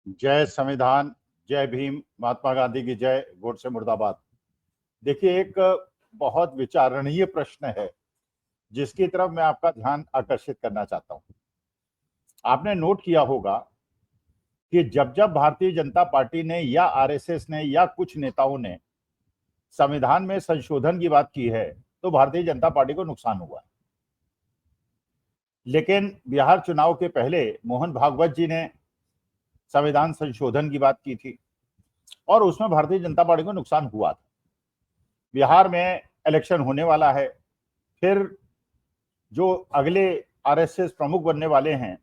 जय संविधान, जय भीम, महात्मा गांधी की जय, गोडसे मुर्दाबाद। देखिए, एक बहुत विचारणीय प्रश्न है जिसकी तरफ मैं आपका ध्यान आकर्षित करना चाहता हूं। आपने नोट किया होगा कि जब जब भारतीय जनता पार्टी ने या आरएसएस ने या कुछ नेताओं ने संविधान में संशोधन की बात की है तो भारतीय जनता पार्टी को नुकसान हुआ है। लेकिन बिहार चुनाव के पहले मोहन भागवत जी ने संविधान संशोधन की बात की थी और उसमें भारतीय जनता पार्टी को नुकसान हुआ था। बिहार में इलेक्शन होने वाला है, फिर जो अगले आरएसएस प्रमुख बनने वाले हैं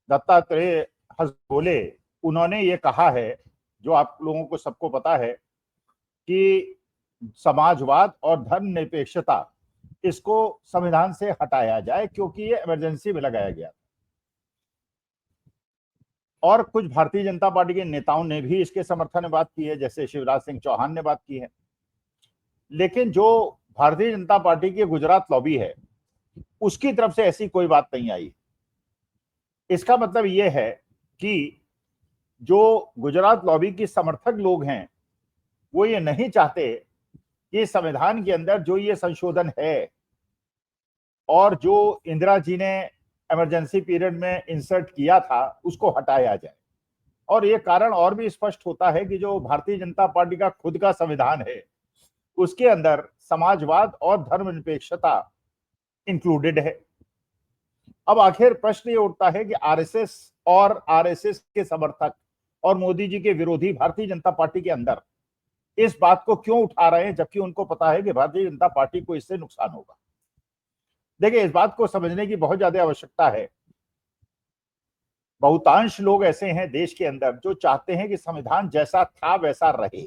दत्तात्रेय हसबोले, उन्होंने ये कहा है, जो आप लोगों को सबको पता है, कि समाजवाद और धर्मनिरपेक्षता इसको संविधान से हटाया जाए क्योंकि ये इमरजेंसी में लगाया गया। और कुछ भारतीय जनता पार्टी के नेताओं ने भी इसके समर्थन में बात की है, जैसे शिवराज सिंह चौहान ने बात की है। लेकिन जो भारतीय जनता पार्टी की गुजरात लॉबी है उसकी तरफ से ऐसी कोई बात नहीं आई। इसका मतलब यह है कि जो गुजरात लॉबी की समर्थक लोग हैं वो ये नहीं चाहते कि संविधान के अंदर जो ये संशोधन है और जो इंदिरा जी ने इमरजेंसी पीरियड में इंसर्ट किया था उसको हटाया जाए। और ये कारण और भी स्पष्ट होता है कि जो भारतीय जनता पार्टी का खुद का संविधान है उसके अंदर समाजवाद और धर्मनिरपेक्षता इंक्लूडेड है। अब आखिर प्रश्न ये उठता है कि आरएसएस और आरएसएस के समर्थक और मोदी जी के विरोधी भारतीय जनता पार्टी के अंदर इस बात को क्यों उठा रहे हैं जबकि उनको पता है कि भारतीय जनता पार्टी को इससे नुकसान होगा। देखिए, इस बात को समझने की बहुत ज्यादा आवश्यकता है। बहुतांश लोग ऐसे हैं देश के अंदर जो चाहते हैं कि संविधान जैसा था वैसा रहे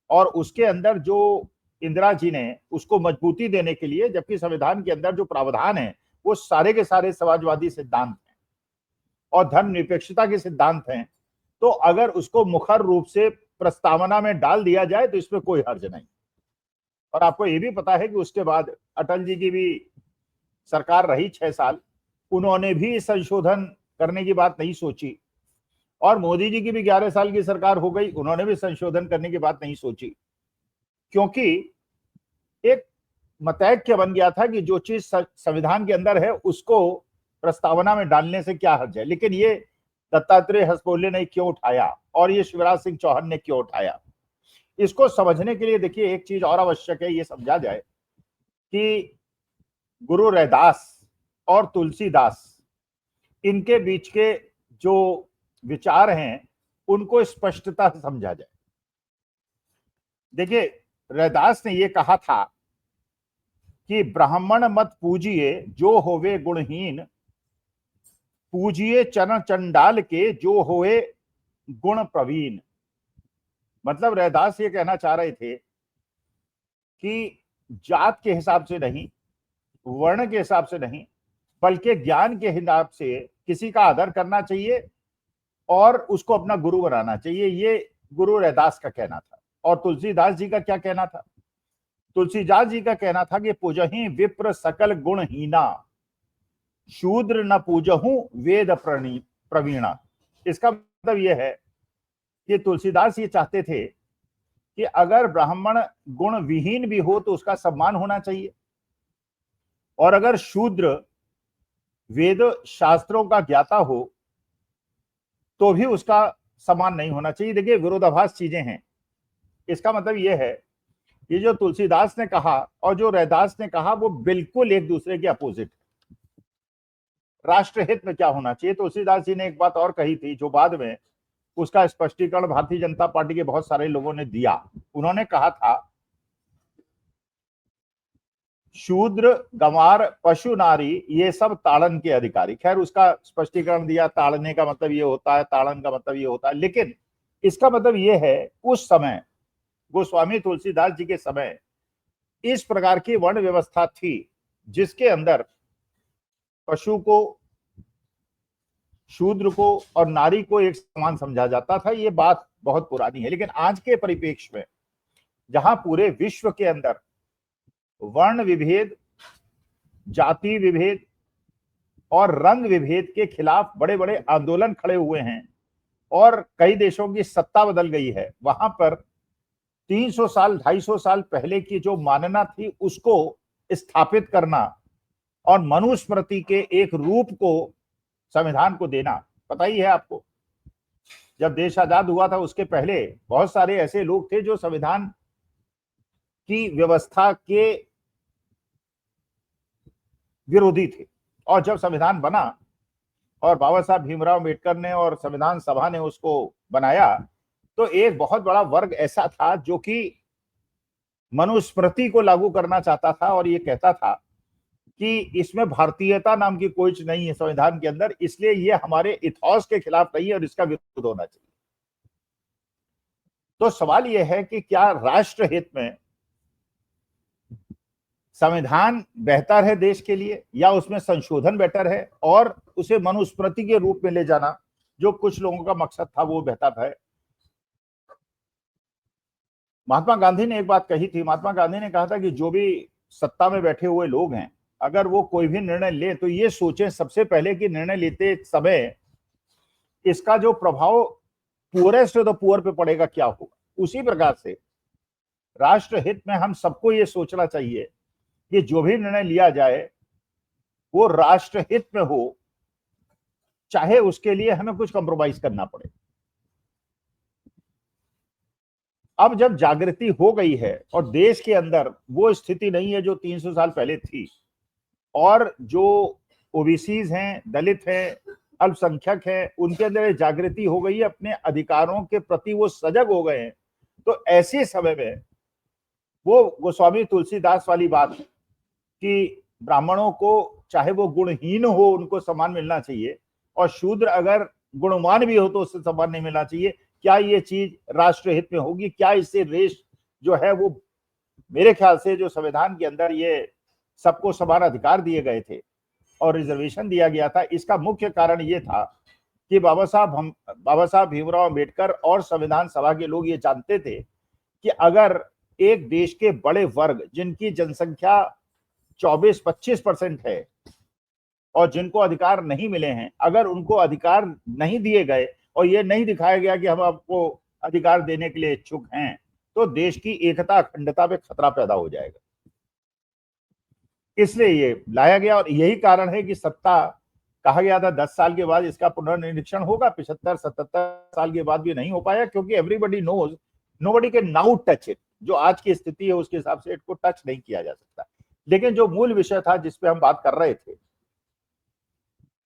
और उसके अंदर जो इंदिरा जी ने उसको मजबूती देने के लिए, जबकि संविधान के अंदर जो प्रावधान है वो सारे के सारे समाजवादी सिद्धांत हैं और धर्मनिरपेक्षता के सिद्धांत हैं, तो अगर उसको मुखर रूप से प्रस्तावना में डाल दिया जाए तो इसमें कोई हर्ज नहीं। और आपको ये भी पता है कि उसके बाद अटल जी की भी सरकार रही 6 साल, उन्होंने भी संशोधन करने की बात नहीं सोची और मोदी जी की भी 11 साल की सरकार हो गई, उन्होंने भी संशोधन करने की बात नहीं सोची क्योंकि एक मतैक्य बन गया था कि जो चीज संविधान के अंदर है उसको प्रस्तावना में डालने से क्या हर्ज है। लेकिन ये दत्तात्रेय हसबोले ने क्यों उठाया और ये शिवराज सिंह चौहान ने क्यों उठाया, इसको समझने के लिए देखिए एक चीज और आवश्यक है, ये समझा जाए कि गुरु रैदास और तुलसीदास इनके बीच के जो विचार हैं उनको स्पष्टता से समझा जाए। देखिए, रैदास ने यह कहा था कि ब्राह्मण मत पूजिए जो होवे गुणहीन, पूजिए चरण चंडाल के जो होए गुण प्रवीण। मतलब रैदास ये कहना चाह रहे थे कि जात के हिसाब से नहीं, वर्ण के हिसाब से नहीं, बल्कि ज्ञान के हिसाब से किसी का आदर करना चाहिए और उसको अपना गुरु बनाना चाहिए। ये गुरु रैदास का कहना था। और तुलसीदास जी का क्या कहना था? तुलसीदास जी का कहना था कि पूजहि विप्र सकल गुणहीना, शूद्र न पूजहु वेद प्रवीणा। इसका मतलब यह है कि तुलसीदास ये चाहते थे कि अगर ब्राह्मण गुण विहीन भी हो तो उसका सम्मान होना चाहिए और अगर शूद्र वेद शास्त्रों का ज्ञाता हो तो भी उसका सम्मान नहीं होना चाहिए। देखिए, विरोधाभास चीजें हैं। इसका मतलब यह है कि जो तुलसीदास ने कहा और जो रैदास ने कहा वो बिल्कुल एक दूसरे के अपोजिट है। राष्ट्रहित में क्या होना चाहिए? तुलसीदास जी ने एक बात और कही थी जो बाद में उसका स्पष्टीकरण भारतीय जनता पार्टी के बहुत सारे लोगों ने दिया। उन्होंने कहा था शूद्र गंवार पशु नारी ये सब ताड़न के अधिकारी। खैर, उसका स्पष्टीकरण दिया, ताड़ने का मतलब ये होता है, ताड़न का मतलब ये होता है। लेकिन इसका मतलब ये है उस समय गोस्वामी तुलसीदास जी के समय इस प्रकार की वर्ण व्यवस्था थी जिसके अंदर पशु को, शूद्र को और नारी को एक समान समझा जाता था। ये बात बहुत पुरानी है। लेकिन आज के परिप्रेक्ष्य में जहां पूरे विश्व के अंदर वर्ण विभेद, जाति विभेद और रंग विभेद के खिलाफ बड़े बड़े आंदोलन खड़े हुए हैं, और कई देशों की सत्ता बदल गई है, वहां पर 300 साल 250 साल पहले की जो मानना थी उसको स्थापित करना और मनुस्मृति के एक रूप को संविधान को देना। पता ही है आपको, जब देश आजाद हुआ था उसके पहले बहुत सारे ऐसे लोग थे जो संविधान की व्यवस्था के विरोधी थे, और जब संविधान बना और बाबा साहब भीमराव अम्बेडकर ने और संविधान सभा ने उसको बनाया, तो एक बहुत बड़ा वर्ग ऐसा था जो कि मनुस्मृति को लागू करना चाहता था और ये कहता था कि इसमें भारतीयता नाम की कोई चीज नहीं है संविधान के अंदर, इसलिए ये हमारे इथॉस के खिलाफ नहीं है और इसका विरोध होना चाहिए। तो सवाल यह है कि क्या राष्ट्र हित में संविधान बेहतर है देश के लिए, या उसमें संशोधन बेटर है और उसे मनुस्मृति के रूप में ले जाना जो कुछ लोगों का मकसद था वो बेहतर है। महात्मा गांधी ने एक बात कही थी, महात्मा गांधी ने कहा था कि जो भी सत्ता में बैठे हुए लोग हैं, अगर वो कोई भी निर्णय ले तो ये सोचें सबसे पहले कि निर्णय लेते समय इसका जो प्रभाव पुअरेस्ट ऑफ द पुअर पे पड़ेगा क्या होगा। उसी प्रकार से राष्ट्र हित में हम सबको ये सोचना चाहिए कि जो भी निर्णय लिया जाए वो राष्ट्र हित में हो, चाहे उसके लिए हमें कुछ कॉम्प्रोमाइज करना पड़े। अब जब जागृति हो गई है और देश के अंदर वो स्थिति नहीं है जो 300 साल पहले थी, और जो ओबीसीज हैं, दलित हैं, अल्पसंख्यक हैं, उनके अंदर जागृति हो गई है, अपने अधिकारों के प्रति वो सजग हो गए हैं, तो ऐसे समय में वो गोस्वामी तुलसीदास वाली बात कि ब्राह्मणों को चाहे वो गुणहीन हो उनको सम्मान मिलना चाहिए, और शूद्र अगर गुणवान भी हो तो उससे सम्मान नहीं मिलना चाहिए, क्या ये चीज राष्ट्र हित में होगी? क्या इससे देश जो है वो, मेरे ख्याल से जो संविधान के अंदर ये सबको समान अधिकार दिए गए थे और रिजर्वेशन दिया गया था, इसका मुख्य कारण ये था कि बाबा साहब भीमराव अम्बेडकर और संविधान सभा के लोग ये जानते थे कि अगर एक देश के बड़े वर्ग जिनकी जनसंख्या 24-25% है और जिनको अधिकार नहीं मिले हैं, अगर उनको अधिकार नहीं दिए गए और ये नहीं दिखाया गया कि हम आपको अधिकार देने के लिए इच्छुक हैं, तो देश की एकता अखंडता पे खतरा पैदा हो जाएगा। इसलिए ये लाया गया, और यही कारण है कि सत्ता कहा गया था 10 साल के बाद इसका पुनर्निरीक्षण होगा, 75-77 साल के बाद भी नहीं हो पाया, क्योंकि everybody knows nobody can now touch it. जो आज की स्थिति है उसके हिसाब से इसको टच नहीं किया जा सकता। लेकिन जो मूल विषय था जिसपे हम बात कर रहे थे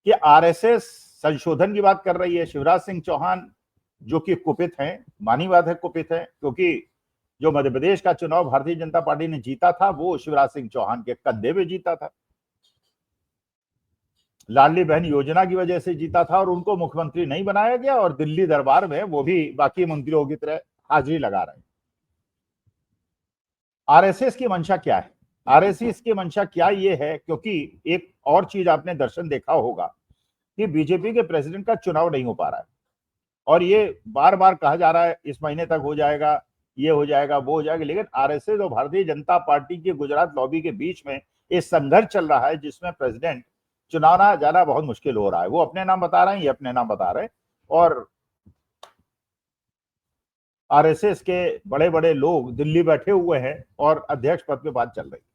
कि आरएसएस संशोधन की बात कर रही है, शिवराज सिंह चौहान जो कि कुपित हैं, मानी बात है कुपित है, क्योंकि जो मध्य प्रदेश का चुनाव भारतीय जनता पार्टी ने जीता था वो शिवराज सिंह चौहान के कंधे पे जीता था, लाडली बहन योजना की वजह से जीता था, और उनको मुख्यमंत्री नहीं बनाया गया, और दिल्ली दरबार में वो भी बाकी मंत्रियों की तरह हाजिरी लगा रहे हैं। आरएसएस की मंशा क्या है? आरएसएस की मंशा क्या ये है, क्योंकि एक और चीज आपने दर्शन देखा होगा कि बीजेपी के प्रेसिडेंट का चुनाव नहीं हो पा रहा है, और ये बार बार कहा जा रहा है इस महीने तक हो जाएगा, ये हो जाएगा, वो हो जाएगा, लेकिन आरएसएस और भारतीय जनता पार्टी की गुजरात लॉबी के बीच में एक संघर्ष चल रहा है जिसमें प्रेसिडेंट चुनाव जाना बहुत मुश्किल हो रहा है। वो अपने नाम बता रहे हैं, ये अपने नाम बता रहे हैं, और आरएसएस के बड़े बड़े लोग दिल्ली बैठे हुए हैं और अध्यक्ष पद पे बात चल रही है,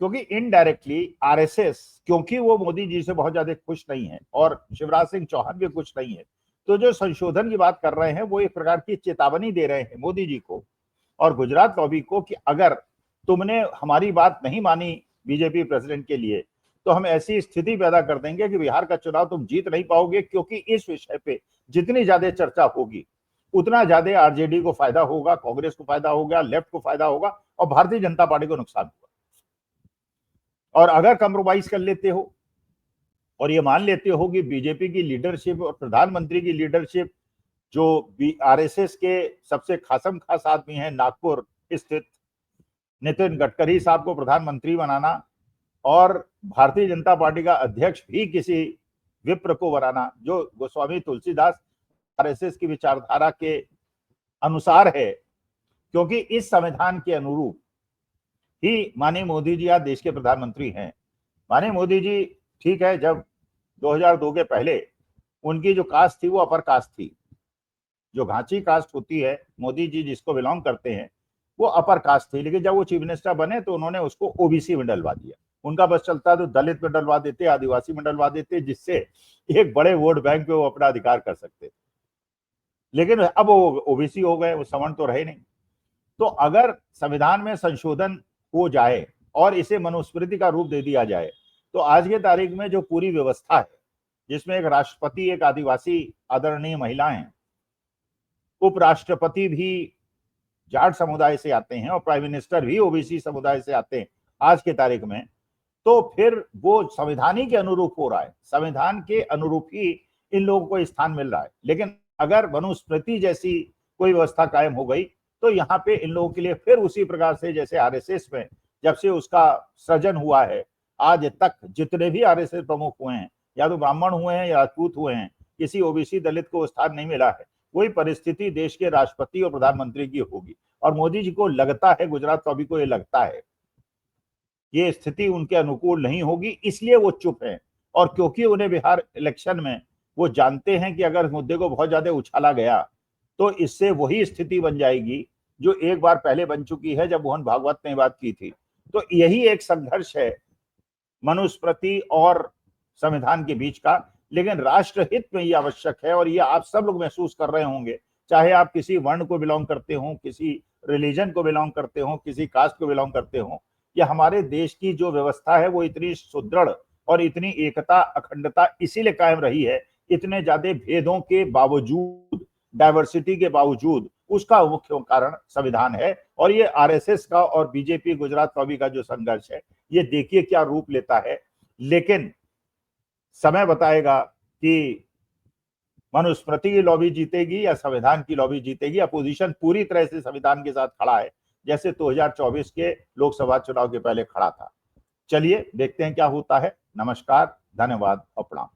क्योंकि इनडायरेक्टली आरएसएस, क्योंकि वो मोदी जी से बहुत ज्यादा खुश नहीं है और शिवराज सिंह चौहान भी खुश नहीं है, तो जो संशोधन की बात कर रहे हैं वो एक प्रकार की चेतावनी दे रहे हैं मोदी जी को और गुजरात लॉबी को कि अगर तुमने हमारी बात नहीं मानी बीजेपी प्रेसिडेंट के लिए, तो हम ऐसी स्थिति पैदा कर देंगे कि बिहार का चुनाव तुम जीत नहीं पाओगे, क्योंकि इस विषय पे जितनी ज्यादा चर्चा होगी उतना ज्यादा आरजेडी को फायदा होगा, कांग्रेस को फायदा होगा, लेफ्ट को फायदा होगा, और भारतीय जनता पार्टी को नुकसान होगा। और अगर कंप्रोमाइज कर लेते हो और ये मान लेते हो कि बीजेपी की लीडरशिप और प्रधानमंत्री की लीडरशिप, जो आरएसएस के सबसे खासम खास आदमी हैं नागपुर स्थित नितिन गडकरी साहब को प्रधानमंत्री बनाना, और भारतीय जनता पार्टी का अध्यक्ष भी किसी विप्र को बनाना जो गोस्वामी तुलसीदास आरएसएस की विचारधारा के अनुसार है, क्योंकि इस संविधान के अनुरूप ही माननीय मोदी जी आज देश के प्रधानमंत्री हैं। माननीय मोदी जी, ठीक है, जब 2002 के पहले उनकी जो कास्ट थी वो अपर कास्ट थी। जो घांची कास्ट होती है, मोदी जी जिसको बिलोंग करते हैं, वो अपर कास्ट थी। लेकिन जब वो चीफ मिनिस्टर बने तो उन्होंने उसको ओबीसी में डलवा दिया। उनका बस चलता तो दलित में डलवा देते, आदिवासी में डलवा देते, जिससे एक बड़े वोट बैंक पे वो अपना अधिकार कर सकते। लेकिन अब वो ओबीसी हो गए, वो सवर्ण तो रहे नहीं। तो अगर संविधान में संशोधन हो जाए और इसे मनुस्मृति का रूप दे दिया जाए, तो आज के तारीख में जो पूरी व्यवस्था है, जिसमें एक राष्ट्रपति, एक आदिवासी आदरणीय महिलाएं, उपराष्ट्रपति भी जाट समुदाय से आते हैं और प्राइम मिनिस्टर भी ओबीसी समुदाय से आते हैं आज के तारीख में, तो फिर वो संविधान ही के अनुरूप हो रहा है। संविधान के अनुरूप ही इन लोगों को स्थान मिल रहा है। लेकिन अगर मनुस्मृति जैसी कोई व्यवस्था कायम हो गई तो यहाँ पे इन लोगों के लिए फिर उसी प्रकार से जैसे आरएसएस में जब से उसका सृजन हुआ है आज तक जितने भी आरएसएस प्रमुख हुए हैं, या तो ब्राह्मण हुए हैं या राजपूत हुए हैं, किसी ओबीसी दलित को स्थान नहीं मिला है। वही परिस्थिति देश के राष्ट्रपति और प्रधानमंत्री की होगी। और मोदी जी को लगता है, गुजरात कवि को ये लगता है, ये स्थिति उनके अनुकूल नहीं होगी, इसलिए वो चुप है। और क्योंकि उन्हें बिहार इलेक्शन में वो जानते हैं कि अगर मुद्दे को बहुत ज्यादा उछाला गया तो इससे वही स्थिति बन जाएगी जो एक बार पहले बन चुकी है जब मोहन भागवत ने बात की थी। तो यही एक संघर्ष है मनुस्मृति और संविधान के बीच का। लेकिन राष्ट्र हित में ये आवश्यक है और ये आप सब लोग महसूस कर रहे होंगे, चाहे आप किसी वर्ण को बिलोंग करते हो, किसी रिलीजन को बिलोंग करते हो, किसी कास्ट को बिलोंग करते हो। ये हमारे देश की जो व्यवस्था है वो इतनी सुदृढ़ और इतनी एकता अखंडता इसीलिए कायम रही है, इतने ज्यादा भेदों के बावजूद, डाइवर्सिटी के बावजूद, उसका मुख्य कारण संविधान है। और ये आरएसएस का और बीजेपी गुजरात कवि का जो संघर्ष है, ये देखिए क्या रूप लेता है। लेकिन समय बताएगा कि मनुस्मृति की लॉबी जीतेगी या संविधान की लॉबी जीतेगी। अपोजिशन पूरी तरह से संविधान के साथ खड़ा है, जैसे 2024 के लोकसभा चुनाव के पहले खड़ा था। चलिए देखते हैं क्या होता है। नमस्कार, धन्यवाद और प्रणाम।